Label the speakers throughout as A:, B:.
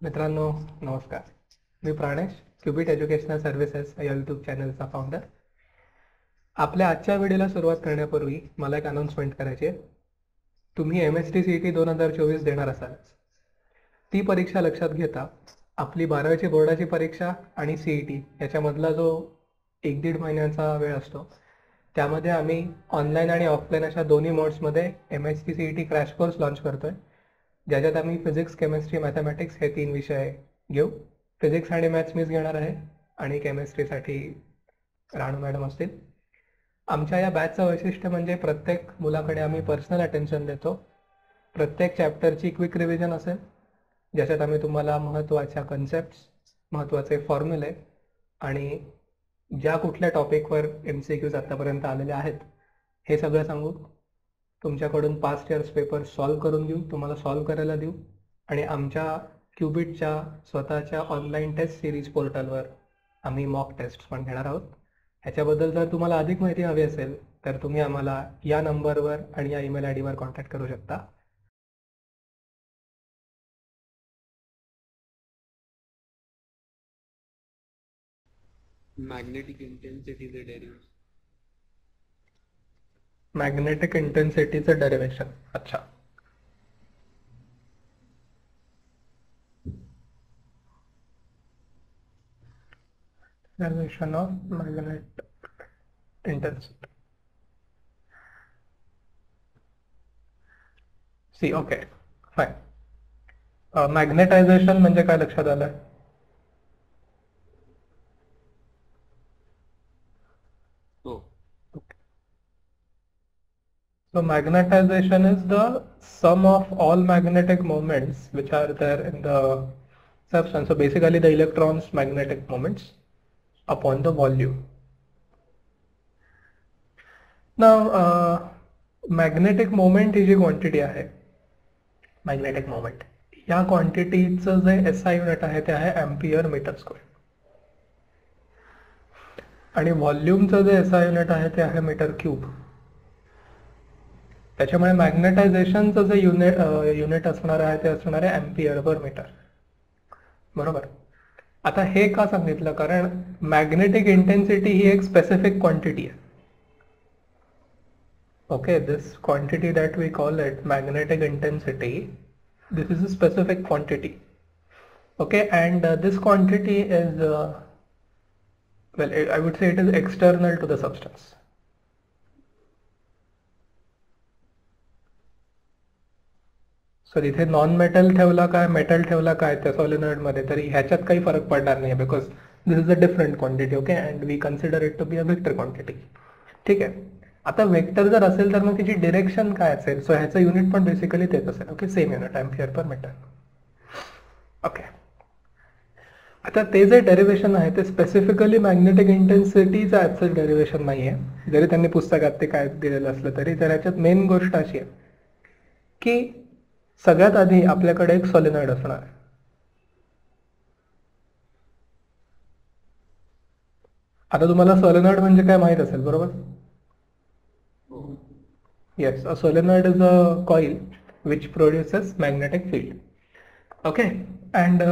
A: मित्रांनो नमस्कार. मी Pranesh, qubit educational services या यूट्यूब चॅनलचा फाउंडर. आपल्या आजच्या व्हिडिओला सुरुवात करण्यापूर्वी मला एक अनाउन्समेंट करायची आहे. तुम्ही MST-CET 2024 देणार असाल. ती परीक्षा लक्षात घेता आपली 12वीची बोर्डाची परीक्षा आणि CET याच्यामधला जो 1-1.5 महिन्याचा वेळ असतो त्यामध्ये आम्ही ऑनलाईन आणि ऑफलाईन अशा दोन्ही मोड्समध्ये MST-CET क्रॅश कोर्स लॉन्च करतोय, ज्याच्यात आम्ही फिजिक्स, केमिस्ट्री, मॅथमॅटिक्स हे 3 विषय घेऊ. फिजिक्स आणि मॅथ्स मीच घेणार आहे आणि केमिस्ट्रीसाठी राणू मॅडम असतील. आमच्या या बॅचचं वैशिष्ट्य म्हणजे प्रत्येक मुलाकडे आम्ही पर्सनल अटेन्शन देतो. प्रत्येक चॅप्टरची क्विक रिव्हिजन असेल, ज्याच्यात आम्ही तुम्हाला महत्त्वाच्या कन्सेप्ट्स, महत्त्वाचे फॉर्म्युले आणि ज्या कुठल्या टॉपिकवर MCQs आत्तापर्यंत आलेले आहेत हे सगळं सांगू. तुमच्याकडून पास्ट इयर्स पेपर सॉल्व्ह करून घेऊ, तुम्हाला सॉल्व्ह करायला देऊ आणि आमच्या क्युबिटच्या स्वतःच्या ऑनलाईन टेस्ट सिरीज पोर्टलवर आम्ही मॉक टेस्ट पण घेणार आहोत. ह्याच्याबद्दल जर तुम्हाला अधिक माहिती हवी असेल तर तुम्ही आम्हाला या नंबरवर आणि या ईमेल ID वर कॉन्टॅक्ट करू शकता.
B: मॅग्नेटिक इंटेन्सिटीचे डेरिव्हेशन.
A: मॅग्नेटिक इंटेन्सिटीचं डेरिव्हेशन. अच्छा, derivation of magnetic intensity. See okay fine. Magnetization म्हणजे काय लक्षात आलं?
B: हो.
A: So magnetization is the sum of all magnetic moments which are there in the substance. So basically the electrons magnetic moments upon the volume. Now magnetic moment he ji quantity आहे, magnetic moment, या क्वांटिटीचं जे SI unit आहे ते आहे ampere metre square आणि व्हॉल्यूमचं जे SI unit आहे ते आहे metre cube. त्याच्यामुळे मॅग्नेटायझेशनचं जे युनिट असणार आहे ते असणार आहे एम्पियर पर मीटर. बरोबर. आता हे का सांगितलं? कारण मॅग्नेटिक इंटेन्सिटी ही एक स्पेसिफिक क्वांटिटी आहे. Okay, this quantity that we call it magnetic intensity, this is a specific quantity. Okay, and this quantity is well, I would say it is external to the substance. Sir इथे non metal ठेवला काय, metal ठेवला काय त्या solenoid मध्ये, तरी ह्याच्यात काही फरक पडणार नाही, because this is a different quantity. Okay, and we consider it to be a vector quantity. ठीक आहे. आता वेक्टर जर असेल तर मग त्याची डिरेक्शन काय असेल? सो ह्याचं युनिट पण बेसिकली तेच असेल. Okay, same unit, ampere per metre. Okay, आता ते जे डेरिव्हेशन आहे ते स्पेसिफिकली मॅग्नेटिक इंटेन्सिटीचं ॲक्सेल डेरिव्हेशन नाही आहे, जरी त्यांनी पुस्तकात ते काय दिलेलं असलं तरी. तर ह्याच्यात मेन गोष्ट अशी आहे की सगळ्यात आधी आपल्याकडे एक सॉलिनॉइड असणार आहे. आता तुम्हाला सॉलिनॉइड म्हणजे काय माहित असेल, बरोबर? Yes, a solenoid is a coil which produces magnetic field. Okay, and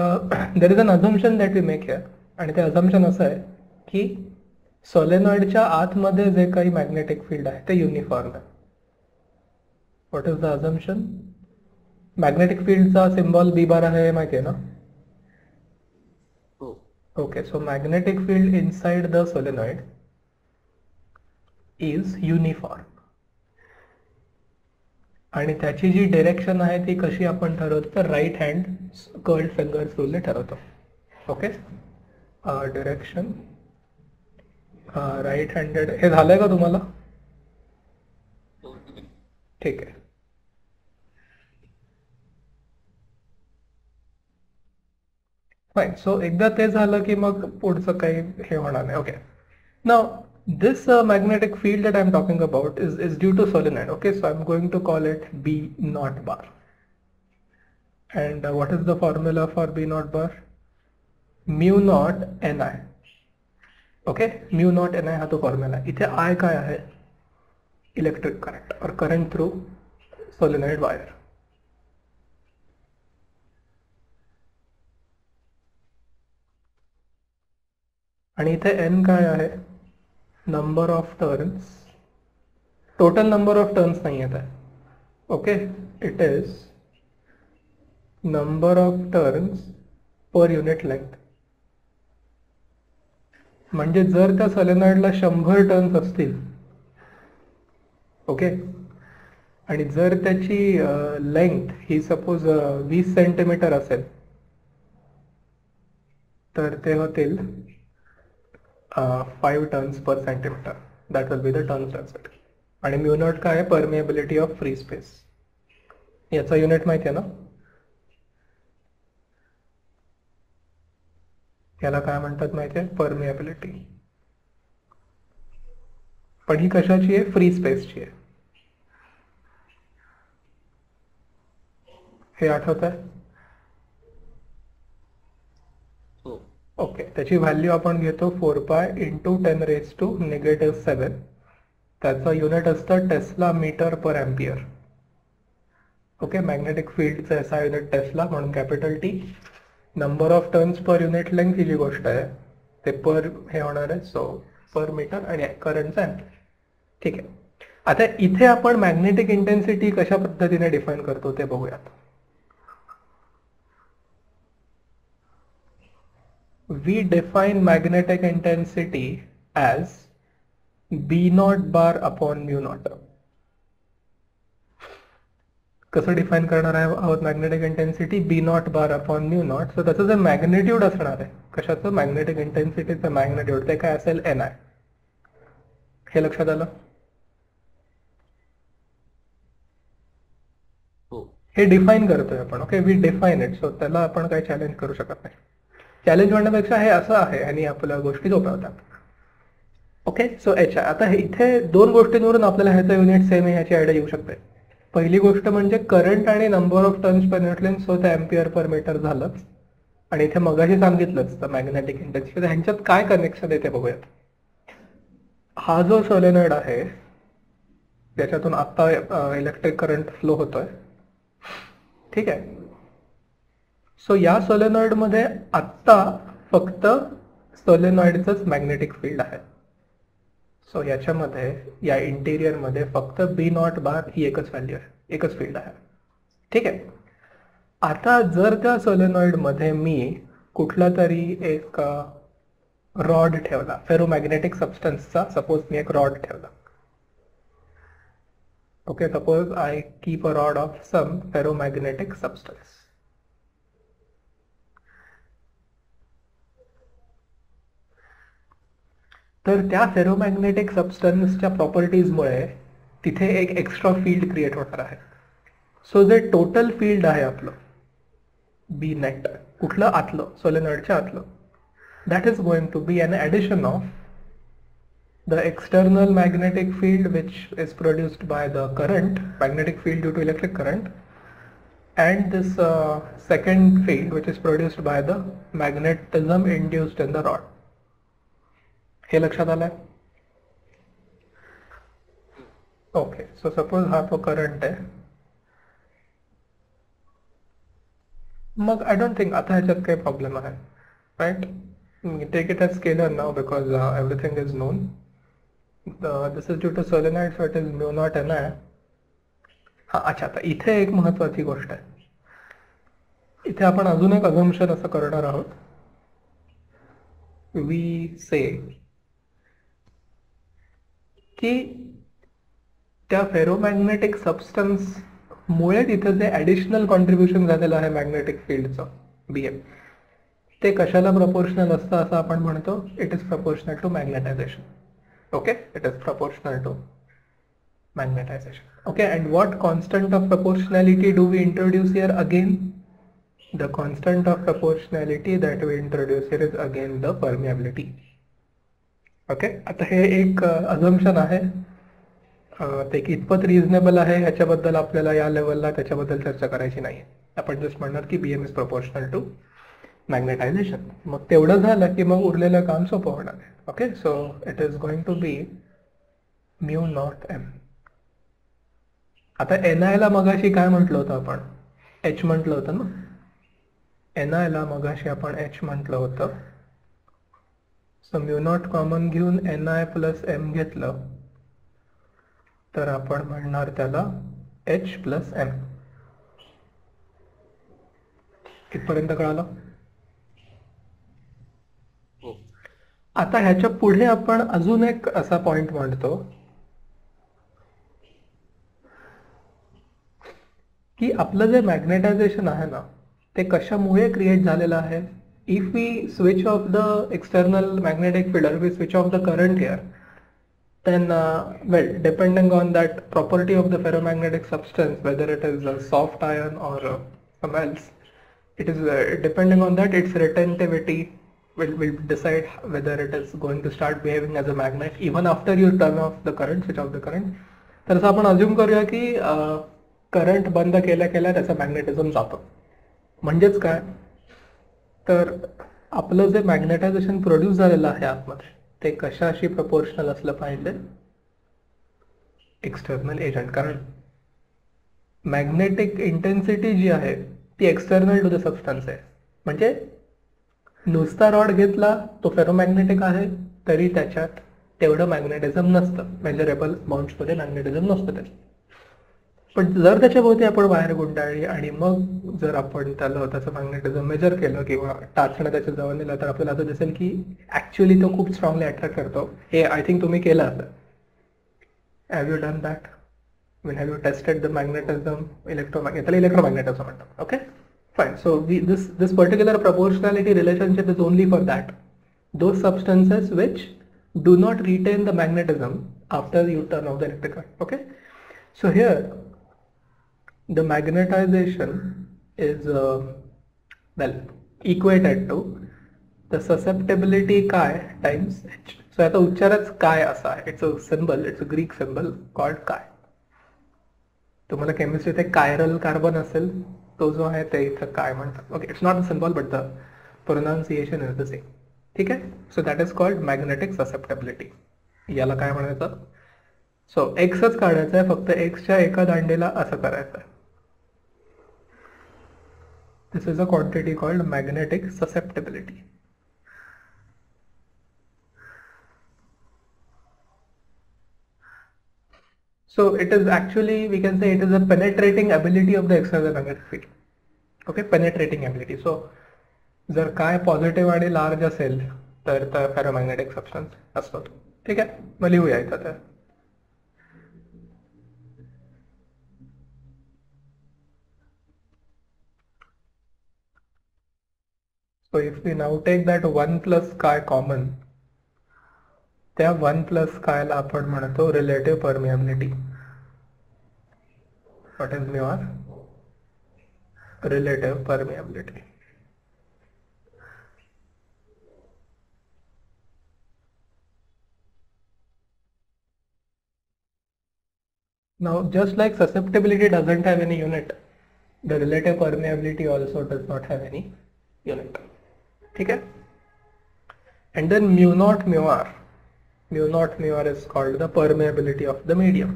A: there is an assumption that we make here, आणि ते अझम्पशन असं आहे की सॉलिनॉइडच्या आतमध्ये जे काही मॅग्नेटिक फील्ड आहे ते युनिफॉर्म आहे. What is the assumption? Magnetic फील्डचा सिम्बॉल B बार आहे, माहिती आहे ना?
B: हो.
A: Okay, so magnetic field inside the solenoid is uniform, आणि त्याची जी डिरेक्शन आहे ती कशी आपण ठरवतो? तर राईट हँड कर्ल्ड फिंगर्स रूलने ठरवतो. Okay, direction right handed. हे झालंय का तुम्हाला? ठीक आहे. फाईन. सो एकदा ते झालं की मग पुढचं काही हे होणार नाही. Okay, now this magnetic field that I'm talking about is due to solenoid. Okay, so I'm going to call it B naught bar. And what is the formula for B naught bar? Mu naught Ni. Okay, mu naught Ni हा तो formula आहे. इथे I काय आहे? Electric current और current through solenoid wire. आणि इथे n काय आहे, number of turns, total number of turns नाही येत आहे. Okay, it is number of turns per unit length. म्हणजे जर त्या सोलेनॉइडला 100 टर्न्स असतील, ओके, आणि जर त्याची लेंथ ही सपोज 20 सेंटीमीटर असेल, तर ते होतील 5 turns per centimetre. That will be the turns density. आणि म्यू नॉट काय आहे, परमिएबिलिटी ऑफ फ्री स्पेस. याचा युनिट माहिती आहे ना, याला काय म्हणतात माहिती आहे, परमिएबिलिटी. पण ही कशाची आहे, फ्री स्पेसची आहे. हे आठवत आहे?
B: हो.
A: ओके, त्याची व्हॅल्यू आपण घेतो 4π × 10⁻⁻⁷. त्याचं युनिट असतं tesla metre per ampere. Okay, magnetic फील्डचा असा युनिट टेस्ला, म्हणून capital T. Number of turns per unit length ही जी गोष्ट आहे ते पर हे होणार आहे, सो पर मीटर, आणि करंटचा एम्पियर. ठीक आहे. आता इथे आपण मॅग्नेटिक इंटेन्सिटी कशा पद्धतीने डिफाईन करतो ते बघूयात. We define magnetic intensity as B0 bar upon mu naught. कसं डिफाईन करणार आहोत magnetic intensity, B0 bar upon mu naught. So त्याचं जे मॅग्नेट्यूड असणार आहे, कशाचं, मॅग्नेटिक इंटेन्सिटीचं मॅग्नेट्यूड, ते काय असेल, NI. हे लक्षात आलं?
B: हो.
A: हे डिफाईन करतोय आपण. Okay, we define it. So त्याला आपण काही चॅलेंज करू शकत नाही. चॅलेंज म्हणण्यापेक्षा हे असं आहे आणि आपल्या गोष्टी सोप्या. ओके, सो याच्या आता इथे 2 गोष्टींवरून आपल्याला ह्याचं युनिट सेम आहे ह्याची आयडिया येऊ शकते. पहिली गोष्ट म्हणजे करंट आणि number of turns per unit length, so ते एम्पियर पर मीटर झालंच. आणि इथे मगाशी सांगितलंच तर मॅग्नेटिक इंटेन्सिटी, ह्यांच्यात काय कनेक्शन आहे ते बघूयात. हा जो सोलेनॉइड आहे त्याच्यातून आता इलेक्ट्रिक करंट फ्लो होतोय, ठीक आहे. सो या सोलेनॉइड मध्ये आत्ता फक्त सोलेनॉइडचंच मॅग्नेटिक फील्ड आहे. सो याच्यामध्ये या इंटिरियर मध्ये फक्त B0 बार ही एकच व्हॅल्यू आहे, एकच फील्ड आहे, ठीक आहे. आता जर त्या सोलेनॉइड मध्ये मी कुठला तरी एक रॉड ठेवला, फेरोमॅग्नेटिक सबस्टन्सचा, सपोज मी एक रॉड ठेवला. Okay, suppose I keep a rod of some ferromagnetic substance. तर त्या फेरोमॅग्नेटिक सबस्टन्सच्या प्रॉपर्टीजमुळे तिथे एक एक्स्ट्रा फील्ड क्रिएट होणार आहे. सो जे टोटल फील्ड आहे आपलं बी नेट, कुठलं, आतलं, सोलेनॉइडच्या आतलं, that is going to be an addition of the external magnetic field which is produced by the current, magnetic field due to electric current, and this second field which is produced by the magnetism induced in the rod. हे लक्षात आलंय? Okay, so suppose हा तो current आहे. मग I don't think आता ह्याच्यात काही problem आहे, right. Take it as scalar now because everything is known. This is due to solenoid, so it is mu not NI. हा, अच्छा, आता इथे एक महत्वाची गोष्ट आहे. इथे आपण अजून एक अझम्पशन असं करणार आहोत. वी से की त्या फेरोमॅग्नेटिक सबस्टन्स मुळे तिथे जे ॲडिशनल कॉन्ट्रीब्युशन झालेलं आहे मॅग्नेटिक फील्डचं BM, ते कशाला प्रपोर्शनल असतं असं आपण म्हणतो, it is proportional to magnetization. Okay, it is proportional to magnetization. Okay, and what constant of proportionality do we introduce here again? The constant of proportionality that we introduce here is again the permeability. Okay, आता हे एक assumption आहे, ते कितपत reasonable आहे ह्याच्याबद्दल आपल्याला या लेवलला त्याच्याबद्दल चर्चा करायची नाही. आपण जस्ट म्हणणार की BM is proportional to magnetization. मग तेवढं झालं की मग उरलेलं काम सोपं होणार आहे. Okay, so it is going to be mu naught M. आता NI ला मगाशी काय म्हटलं होतं आपण, H म्हटलं होतं ना. NI ला मगाशी आपण H म्हटलं होतं. सो म्यू नॉट कॉमन घेऊन ni प्लस एम घेतलं तर आपण म्हणणार त्याला h प्लस एम. इथपर्यंत कळालं?
B: हो.
A: आता ह्याच्या पुढे आपण अजून एक असा पॉइंट मांडतो की आपलं जे मॅग्नेटायझेशन आहे ना ते कशामुळे क्रिएट झालेलं आहे. If we switch off the external magnetic field, we switch off the current here, then well, depending on that property of the ferromagnetic substance, whether it is a soft iron or some else, it is depending on that its retentivity will decide whether it is going to start behaving as a magnet even after you turn off the current, switch off the current. तर असं आपण assume करूया की current बंद केल्या केल्या त्याचं magnetism जातं. म्हणजेच काय, तर आपलं जे मॅग्नेटायझेशन प्रोड्यूस झालेलं आहे आतमध्ये ते कशाशी प्रपोर्शनल असलं पाहिजे, एक्सटर्नल एजंट. कारण मॅग्नेटिक इंटेन्सिटी जी आहे ती एक्सटर्नल टू द सबस्टन्स आहे. म्हणजे नुसता रॉड घेतला तो फेरोमॅग्नेटिक आहे तरी त्याच्यात तेवढं मॅग्नेटिझम नसतं, मेजरेबल अमाऊंट्समध्ये मॅग्नेटिझम नसतं त्याच्यात. पण जर त्याच्याभोवती आपण वायर गुंडाळली आणि मग जर आपण त्याचं मॅग्नेटिझम मेजर केलं किंवा टाचणं त्याच्या जवळ नेलं तर आपल्याला असं दिसेल की ऍक्च्युअली तो खूप स्ट्रॉंगली अट्रॅक्ट करतो. हे आय थिंक तुम्ही केलं असं. Have you done that? when have you tested the magnetism, electromagnetism म्हणतात. Okay, fine. So this particular proportionality relationship is only for that, those substances which do not retain the magnetism after you turn off the electric current. Okay, so here the magnetization is well equated to the susceptibility chi times h. So याचा उच्चारच काय असा आहे. It's a symbol, it's a Greek symbol called chi. तुम्हाला केमिस्ट्रीत एक chiral carbon असेल, तो जो आहे ते इथं काय म्हणतात. Okay, it's not the symbol but the pronunciation is the same. ठीक आहे. So that is called magnetic susceptibility. याला काय म्हणायचं? सो एक्सच काढायचं आहे, फक्त एक्सच्या एका दांडीला असं करायचं आहे. This is a quantity called magnetic susceptibility. So it is actually, we can say it is a penetrating ability of the external magnetic field. Okay, penetrating ability. So जर काय पॉझिटिव्ह आणि लार्ज असेल तर फेरोमॅग्नेटिक सबस्टन्स असतो. ठीक आहे, मग लिहूया इथं. तर so if we now take that 1 plus chi common, त्या 1 plus chi ला आपण म्हणतो relative permeability. What is mu R? Relative permeability. Now just like susceptibility doesn't have any unit, the relative permeability also does not have any unit. ठीक है. And then mu naught mu r is called the permeability of the medium.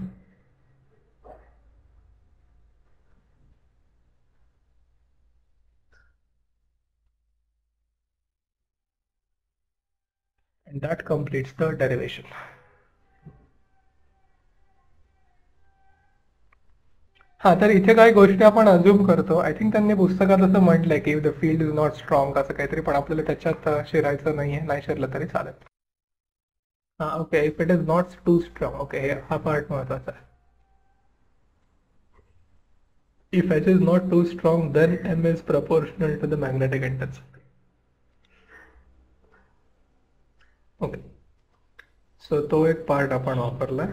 A: And that completes the derivation. हा, तर इथे काही गोष्टी आपण assume करतो. I think त्यांनी पुस्तकात असं म्हटलंय की the field is not strong असं काहीतरी, पण आपल्याला त्याच्यात शिरायचं नाहीये, नाही शिरलं तरी चालेल. हा, okay. If it is not too strong, okay, हा पार्ट महत्वाचा आहे. If H is not too strong then M is proportional to the magnetic intensity. Okay, so तो एक पार्ट आपण वापरलाय.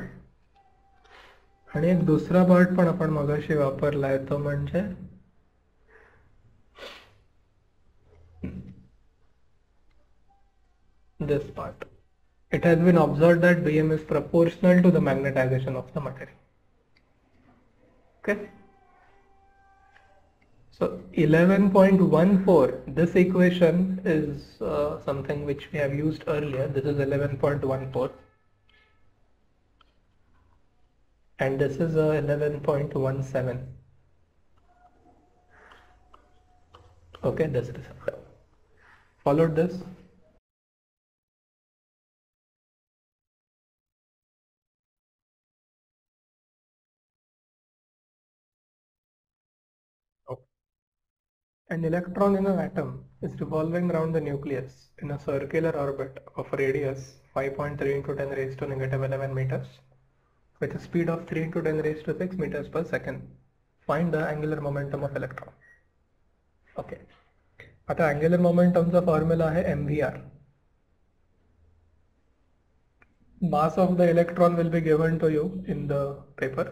A: आणि एक दुसरा पार्ट पण आपण मगाशी वापरलाय, तो म्हणजे this part. It has been observed that Bm is proportional to the magnetization of the material. Okay. So 11.14, this equation is something which we have used earlier. This is 11.14. And this is 11.17. Okay, this is followed this. An electron in an atom is revolving around the nucleus in a circular orbit of a radius 5.3 into 10 raised to negative 11 meters with a speed of 3 into 10 raised to 6 meters per second. Find the angular momentum of electron. Okay. आता angular momentumचा formula आहे mvr. Mass of the electron will be given to you in the paper.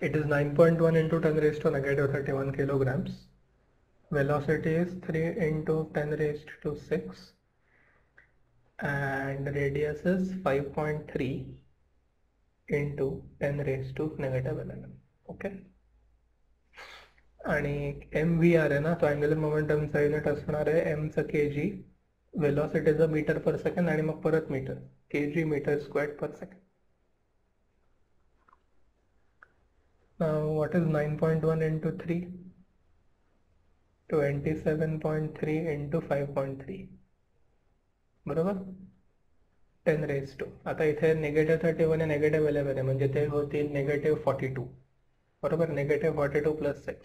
A: It is 9.1 into 10 raised to negative 31 kilograms. Velocity is 3 into 10 raised to 6 and radius is 5.3 into 10 raised to negative 11. Okay. आणि mvr आहे ना, तो angular मोमेंटमचा unit असणार आहे m चा kg, वेलोसिटीचा metre पर second आणि मग परत मीटर, kg मीटर स्क्वेअर्ड पर second. Now what is 9.1 into 3? 27.3 into 5.3 बरोबर 10 raised to. आता इथे negative 31 आहे negative 11 आहे म्हणजे ते होतील negative 42 बरोबर. negative 42 plus 6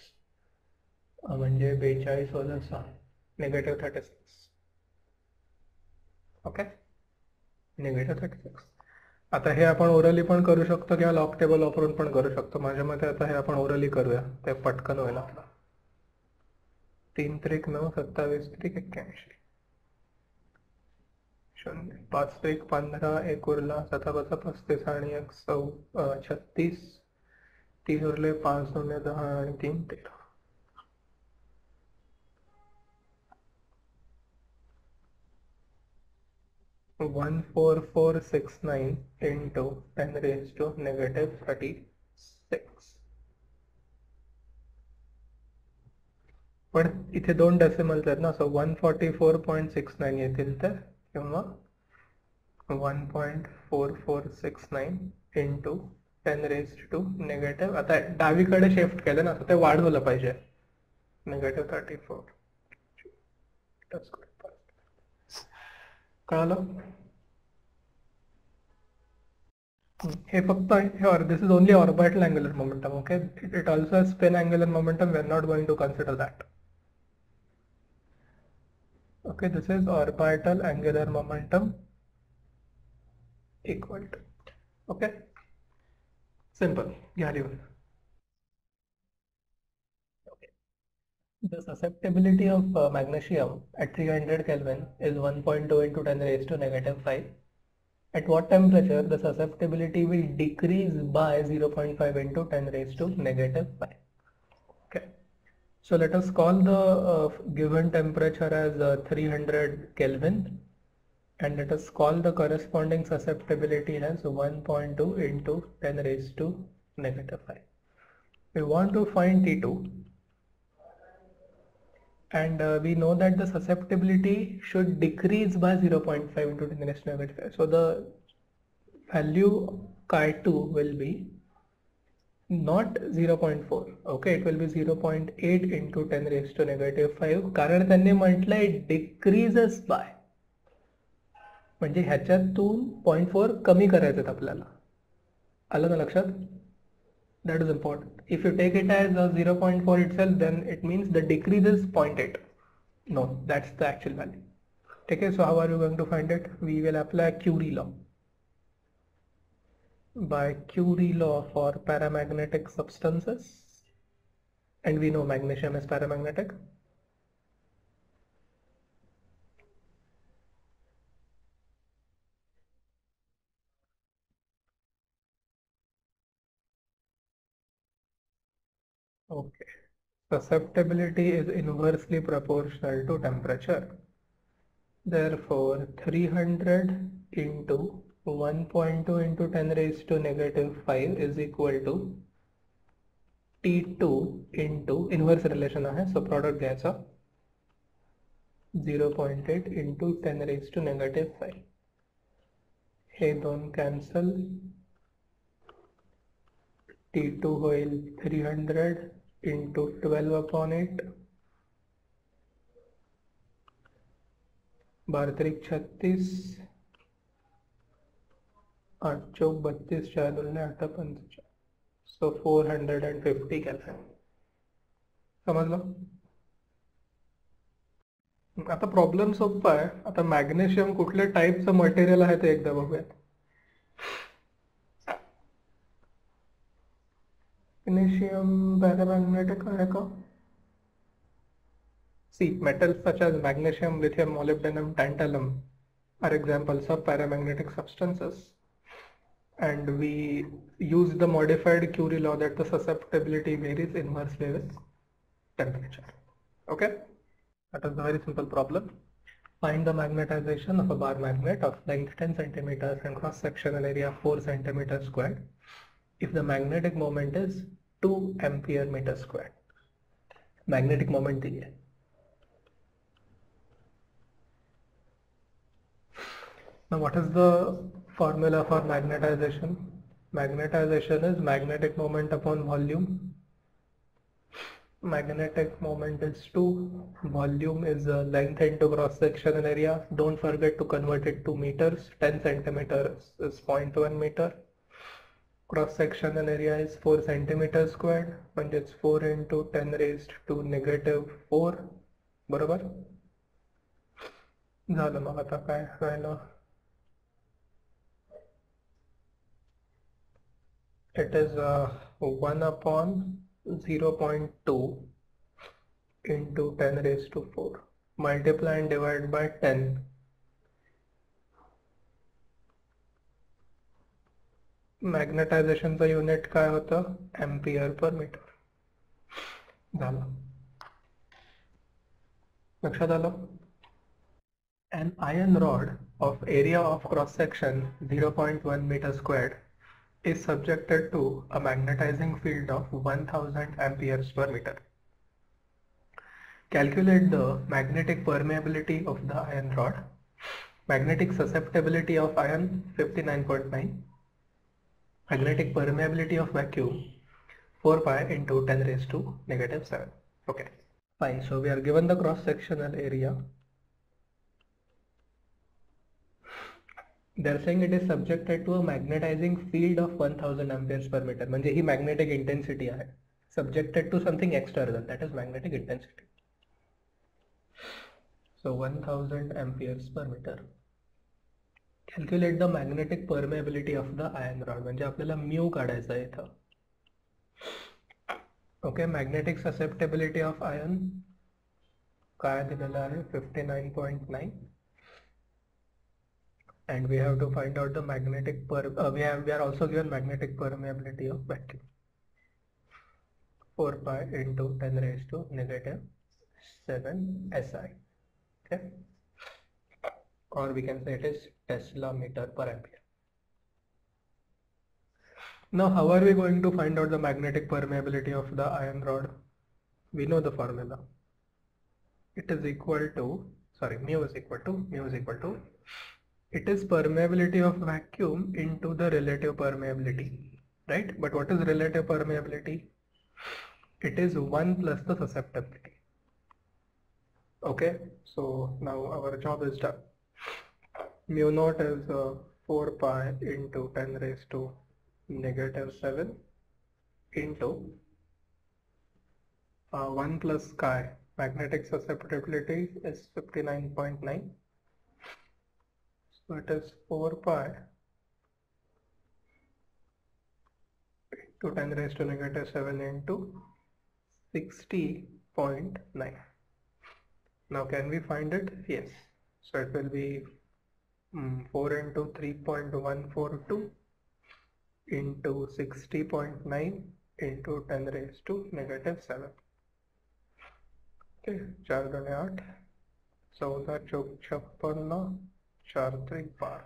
A: म्हणजे 42 वजा 6 negative 36. Okay negative 36. आता हे आपण ओरली पण करू शकतो किंवा लॉग टेबल वापरून पण करू शकतो. माझ्या मते आता हे आपण ओरली करूया, ते पटकन होईल आपला. 3 त्रिक 9 27 त्रिक 81 0 5 त्रिक 15 1 उरला 7 5 35 आणि 1 36 3 उरले 5 0 10 आणि 3 13. One 14469 into 10 raised to negative 36. पण इथे दोन डेसिमल्स आहेत ना, सो 144.69 येतील तर किंवा 1.4469 into 10 raised to negative. आता डावीकडे शिफ्ट केलं ना, तर ते वाढवलं पाहिजे negative 34. कळलं? हे फक्त this is only orbital angular momentum. Okay, it also has spin angular momentum. We are not going to consider that. Okay, this is orbital angular momentum equal to. Okay, simple. The susceptibility of magnesium at 300 Kelvin is 1.2 into 10 raised to negative 5. At what temperature the susceptibility will decrease by 0.5 into 10 raised to negative 5. Okay. So let us call the given temperature as 300 Kelvin and let us call the corresponding susceptibility as 1.2 into 10 raised to negative 5. We want to find T2. And we know that the susceptibility should decrease by 0.5 into 10 raised to negative 5. So the value chi2 will be not 0.4. Okay, it will be 0.8 into 10 raised to negative 5. कारण त्यांनी म्हटलंय decreases by, म्हणजे ह्याच्यातून 0.4 कमी करायचं आहे आपल्याला. आलं ना लक्षात? That is important. If you take it as a 0.4 itself, then it means the decrease is 0.8. No, that's the actual value. Okay, so how are you going to find it? We will apply Curie law. By Curie law for paramagnetic substances, and we know magnesium is paramagnetic. Okay, susceptibility is inversely proportional to temperature. Therefore, 300 into 1.2 into 10 raised to negative 5 is equal to T2 into inverse relation आहे, so product घ्यायचा 0.8 into 10 raised to negative 5. हे दोन cancel. T2 होईल 300 into 12 upon 8. 12 त्रिक 36, 8 चौक 32, 4 8 45. So 450 Kelvin. समजलं? आता problem सोपा आहे. आता magnesium कुठल्या टाईपचं मटेरियल आहे ते एकदा बघूयात. मॅग्नेशियम पॅरामॅग्नेटिक आहे का? See, metals such as magnesium, lithium, molybdenum, tantalum are examples of paramagnetic substances. And we use the modified Curie law that the susceptibility varies inversely with temperature. Okay? That is a very simple problem. Find the magnetization of a bar magnet of length 10 centimeters and cross-sectional area 4 centimeters squared if the magnetic moment is 2 ampere meter squared. Magnetic moment दी है. Now what is the formula for magnetization? Magnetization is magnetic moment upon volume. Magnetic moment is 2, volume is length into cross sectional area. Don't forget to convert it to meters. 10 centimeters is 0.1 meter. Cross sectional area is 4 centimeters squared, and it's 4 into 10 raised to negative 4. बरोबर झालं. मग आता काय राहिलं? It is 1 upon 0.2 into 10 raised to 4. Multiply and divide by 10. मॅग्नेटायझेशनचं unit काय होतं? Ampere per metre. झालं. लक्षात आलं? An iron rod of area of cross section 0.1 meter squared is subjected to a magnetizing field of 1000 amperes per meter. Calculate the magnetic permeability of the iron rod. Magnetic susceptibility of iron 59.9. Magnetic permeability of vacuum 4 pi into 10 raised to negative 7. Okay, fine. So we are given the cross sectional area. They are saying it is subjected to a magnetizing field of 1000 amperes per meter. म्हणजे ही magnetic intensity आहे. Subjected to something external, that is magnetic intensity. So 1000 amperes per meter. Calculate the magnetic permeability of the iron rod. म्हणजे आपल्याला mu काढायचा आहे इथं. Okay, magnetic susceptibility of iron काय दिलेलं आहे? 59.9. And we have to find out the magnetic we are also given magnetic permeability of vacuum 4 pi into 10 raised to negative 7 SI. Okay, or we can say it is Tesla meter per ampere. Now how are we going to find out the magnetic permeability of the iron rod? We know the formula. It is equal to, mu is equal to it is permeability of vacuum into the relative permeability, right? But what is relative permeability? It is 1 plus the susceptibility. Okay, so now our job is done. Mu naught is 4 pi into 10 raised to negative 7 into 1 plus chi. Magnetic susceptibility is 59.9. So it is 4 pi to 10 raised to negative 7 into 60.9. Now can we find it? Yes. So it will be 4 into 3.142 into 60.9 into 10 raised to negative 7. Okay, 4 गुणे 8, 14 चौक 56, 4 3 12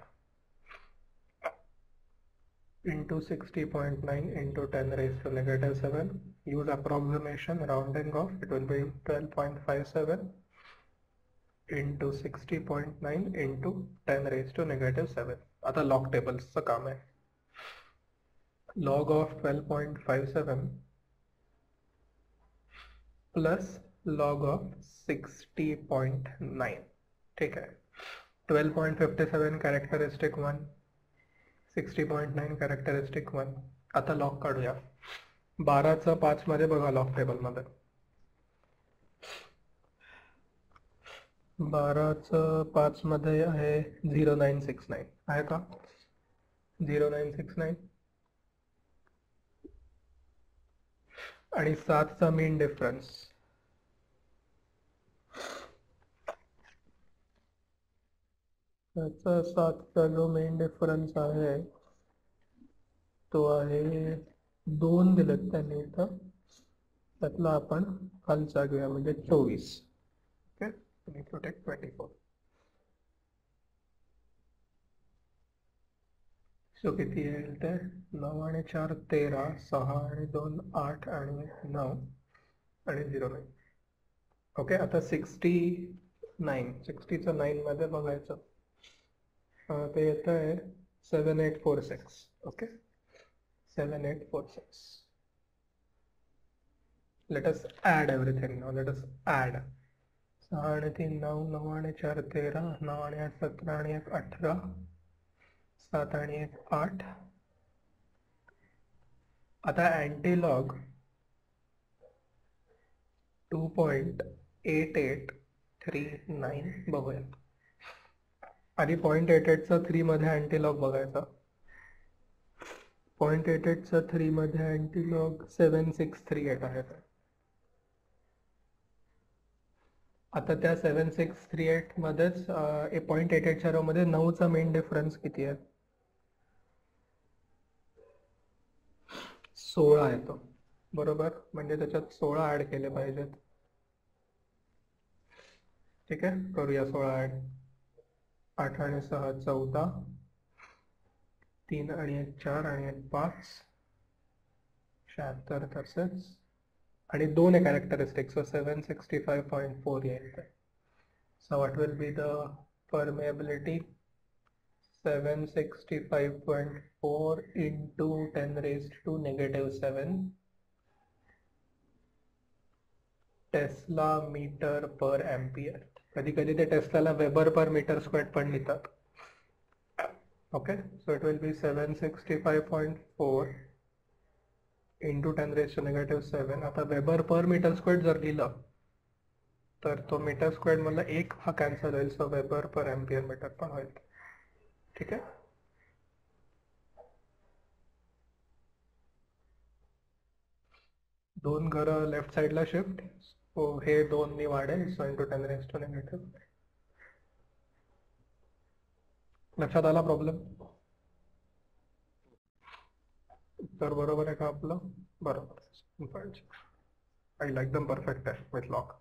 A: into 60.9 into 10 raised to negative 7. Use approximation, rounding off. It will be 12.57 into 60.9 into 10 raised to negative 7. आता log tables चं काम आहे. Log of 12.57 plus log of 60.9. ठीक है. 12.57 characteristic 1, 60.9 characteristic 1. आता log काढूया. 12चा 5 मध्ये बघा लॉग टेबल मध्ये. 12चं 5 मध्ये आहे 0969 आहे का? 0969 आणि 7चा मीन डिफरन्स त्याचा 7चा जो मेन डिफरन्स आहे तो आहे 2 दिलेत त्यांनी इथं, त्यातला आपण खालचा घेऊया म्हणजे 24. ओके, तुम्ही प्रोटेक्ट 24. सो किती येईल ते 9 आणि 4 13, 6 आणि 2 8 आणि 9 आणि 09. ओके, आता 60चं 9 मध्ये बघायचं. ते येत आहे 7846. Okay, 7846. Let us add everything now. Let us add. 6 आणि 3 9, 9 आणि 4 13, 9 आणि 8 17 आणि 1 18, 7 आणि 1 8. आता अँटीलॉग 2.8839 बघूया. आधी 0.88चा 3 मध्ये अँटीलॉग बघायचा. 0.88चा 3 मध्ये अँटीलॉग 7638 आहे. आता त्या 7638 मध्येच 0.88च्या रो मध्ये 9चा मेन डिफरन्स किती आहे? 16 येतो बरोबर, म्हणजे त्याच्यात 16 ऍड केले पाहिजेत. ठीक आहे, करूया 16 ऍड. 8 आणि 6 14, 3 आणि 1 4 आणि 1 5, 76 तसेच आणि 2 आहे कॅरेक्टरिस्टिक. सो 765.4 येईल. So what will be the permeability? 765.4 into 10 raised to -7 tesla metre per ampere. कधी कधी ते टेस्लाला वेबर पर मीटर स्क्वेअर पण लिहितात. Okay, so it will be 765.4 into 10 raised to -7. आता वेबर पर मीटर स्क्वेअर जर लिहिलं तर तो मीटर स्क्वेअर मधला 1 हा कॅन्सल होईल. सो वेबर पर एम्पियर मीटर पण होईल. ठीक आहे, दोन घरं लेफ्ट साइडला शिफ्ट. सो हे 2 नी वाढेल. So into 10 raised to -. लक्षात आला प्रॉब्लेम? तर बरोबर आहे का आपलं? बरोबर. आय लाईक दम परफेक्ट आहे विथ लॉक.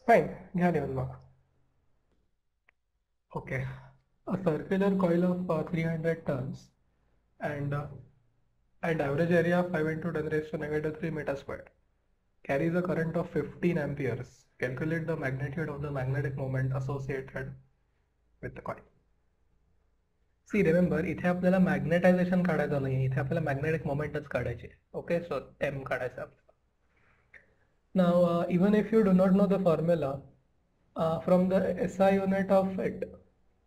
A: फाईन, घ्या लिहून मग. Okay, a circular coil of 300 tons and average area 5 into 10 raised to -3 meter squared carries a current of 15 amperes. Calculate the magnitude of the magnetic moment associated with the coil. See remember, इथे आपल्याला magnetisation काढायचं नाही, इथे आपल्याला magnetic मोमेंटच काढायचे. Okay, सो M काढायचं आपल्याला. Now even if you do not know the formula from the SI unit of it,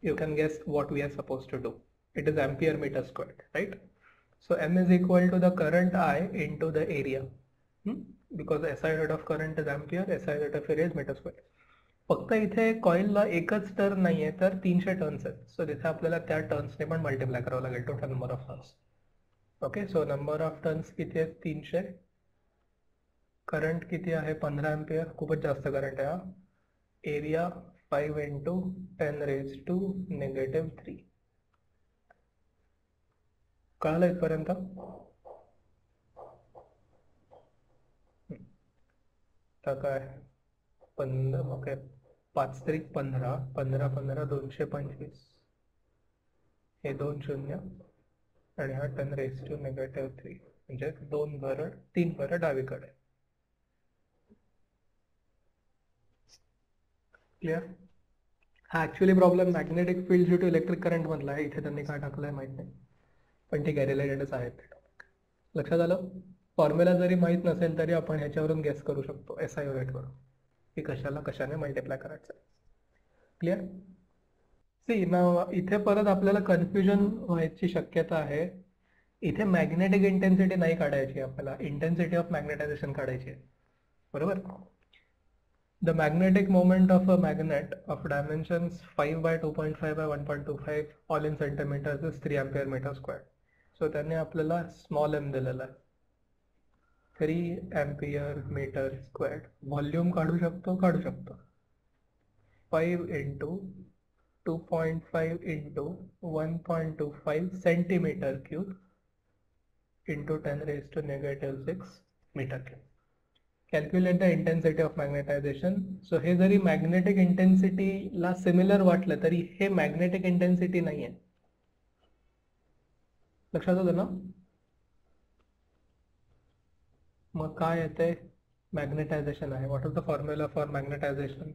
A: you can guess what we are supposed to do. It is ampere meter squared, right? So M is equal to the current I into the area, because SI unit of current is ampere, SI unit of area is meter squared. फक्त इथे कॉइलला एकच turn नाहीये तर 300 turns आहेत. सो तिथे आपल्याला त्या टर्न्सने पण मल्टिप्लाय करावं लागेल total number of turns. Okay, so number of turns किती आहेत? 300. करंट किती आहे? 15 एम्पियर, खूपच जास्त करंट आहे हा. Area 5 into 10 raised to -3. कळलं इथपर्यंत? तर काय 15, ओके, 5 त्रिक 15, 15 15 225, हे 2 शून्य आणि हा 10 raised to -3, म्हणजे 2 घरं 3 घरं डावीकडे. क्लिअर? हा actually problem magnetic field due to electric current मधला आहे. इथे त्यांनी काय टाकलंय माहित नाही, पण ठीक आहे, रिलेटेडच आहेत. लक्षात आलं? फॉर्म्युला जरी माहित नसेल तरी आपण ह्याच्यावरून गेस करू शकतो SI युनिट वरून की कशाला कशाने मल्टिप्लाय करायचं. क्लिअर? सी ना, इथे परत आपल्याला कन्फ्युजन व्हायची शक्यता आहे. इथे मॅग्नेटिक इंटेन्सिटी नाही काढायची, आपल्याला इंटेन्सिटी ऑफ मॅग्नेटायझेशन काढायची आहे. बरोबर? The magnetic moment of a magnet of dimensions 5 by 2.5 by 1.25 all in centimeters is 3 ampere meter square. So त्याने आपल्याला स्मॉल m दिलेला आहे 3 ampere meter squared. व्हॉल्यूम काढू शकतो 5 into 2.5 into 1.25 centimeter cube into 10 raised to negative 6 meter cube. Calculate the intensity of magnetization. So हे जरी magnetic intensity ला similar वाटलं तरी हे magnetic intensity नाही आहे. लक्षात होतं ना? मग काय येते? मॅग्नेटायझेशन आहे. What is the formula for magnetisation?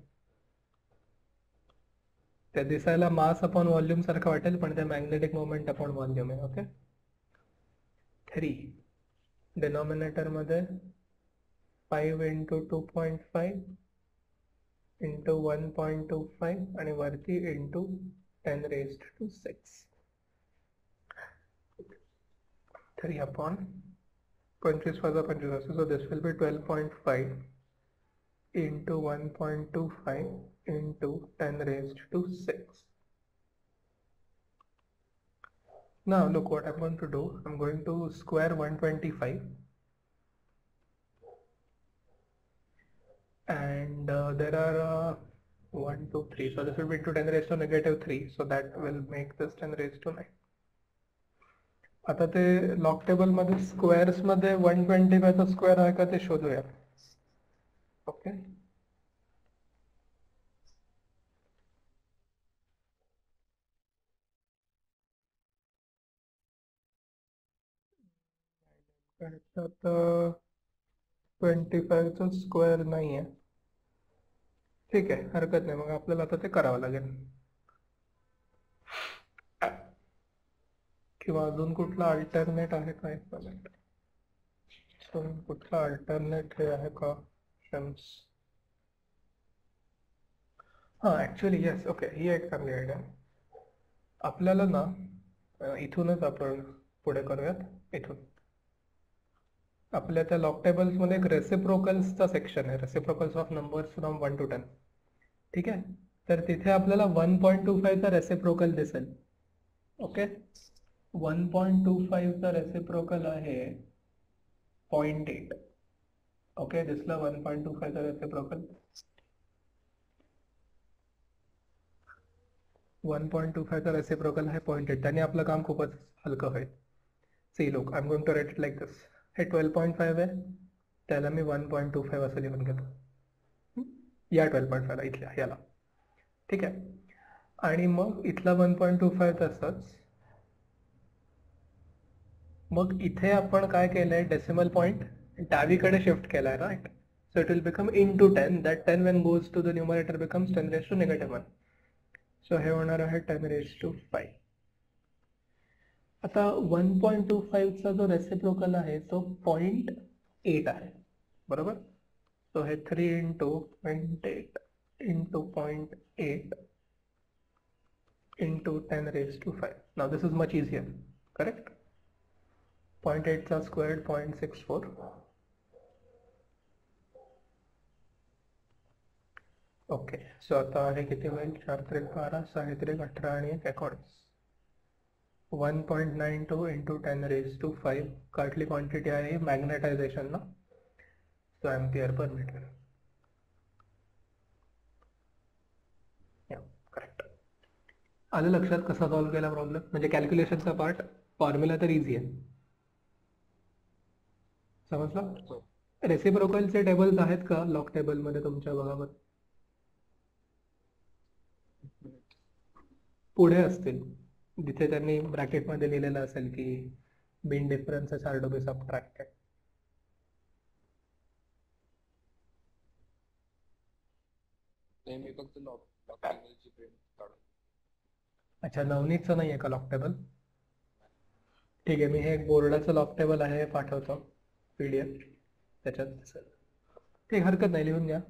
A: ते दिसायला मास अपॉन व्हॉल्यूम सारखं वाटेल पण ते मॅग्नेटिक मोमेंट अपॉन व्हॉल्यूम आहे. ओके 3 डिनॉमिनेटर मध्ये 5 into 2.5 into 1.25 आणि वरती into 10 raised to 6. 3 upon 25 वजा 25. So this will be 12.5 into 1.25 into 10 raised to 6. Now look what I'm going to do. I'm going to square 125 and there are 1, 2, 3. So this will be into 10 raised to negative 3. So that will make this 10 raised to 9. आता ते log table मध्ये squares मध्ये 125 चा square आहे का ते शोधूया. Okay त्याच्यात 25 चा स्क्वेअर नाही आहे. ठीक आहे हरकत नाही. मग आपल्याला आता ते करावं लागेल किंवा अजून कुठला अल्टरनेट आहे का? एक मिनिट. कुठला अल्टरनेट हे आहे का? हां ऍक्च्युली येस. ओके ही एक चांगली आयडिया. आपल्याला ना इथूनच आपण पुढे करूयात. इथून आपल्या त्या लॉग टेबल्स मध्ये एक रेसिप्रोकल्सचा सेक्शन आहे. Reciprocals of numbers from 1 to 10. ठीक आहे. तर तिथे आपल्याला 1.25 चा रेसिप्रोकल दिसेल. ओके 1.25 चा रेसिप्रोकल आहे 0.8. ओके दिसला 1.25 चा रेसिप्रोकल. 1.25 चा रेसिप्रोकल आहे 0.8. त्याने आपलं काम खूपच हलकं होईल. See look I am going to write it like this. हे 12.5 आहे त्याला मी 1.25 असं लिहून घेतो. या 12.5 ला इथल्या याला. ठीक आहे. आणि मग इथला 1.25 तसंच. मग इथे आपण काय केलंय डेसिमल पॉइंट डावीकडे शिफ्ट केलाय right. So it will become into 10. that 10 when goes to the numerator becomes 10 raised to negative 1. सो हे होणार आहे 10 raised to 5. आता 1.25 चा जो रेसिप्रोकल आहे तो 0.8 आहे बरोबर. सो हे 3 into 0.8 into 0.8 into 10 raised to 5. Now this is much easier. Correct. 0.8 चा स्क्वेअर्ड 0.64. ओके सो आता हे किती होईल? 4 त्रिक 12 6 त्रिक 18 आणि 1 19. 1.92 into 10 raised to 5 काटली क्वांटिटी आहे मॅग्नेटायझेशन ना. सो एम्पियर पर मीटर. करेक्ट. आलं लक्षात कसा सॉल्व्ह केला प्रॉब्लेम? म्हणजे कॅल्क्युलेशनचा पार्ट फॉर्म्युला तर इझी आहे. समजलं? रेसिप्रोकलचे टेबल्स आहेत का लॉग टेबल मध्ये तुमच्या बघावर? पुढे असतील जिथे त्यांनी ब्रॅकेट मध्ये लिहिलेलं असेल की mean differences are to be subtracted.
B: मी फक्त लॉग टेबलची प्रिंट काढून.
A: अच्छा नवनीतचं नाही आहे का लॉग टेबल? ठीक आहे मी हे एक बोर्डाचं लॉग टेबल आहे पाठवतो PDF त्याच्यात. ठीक हरकत नाही लिहून घ्या.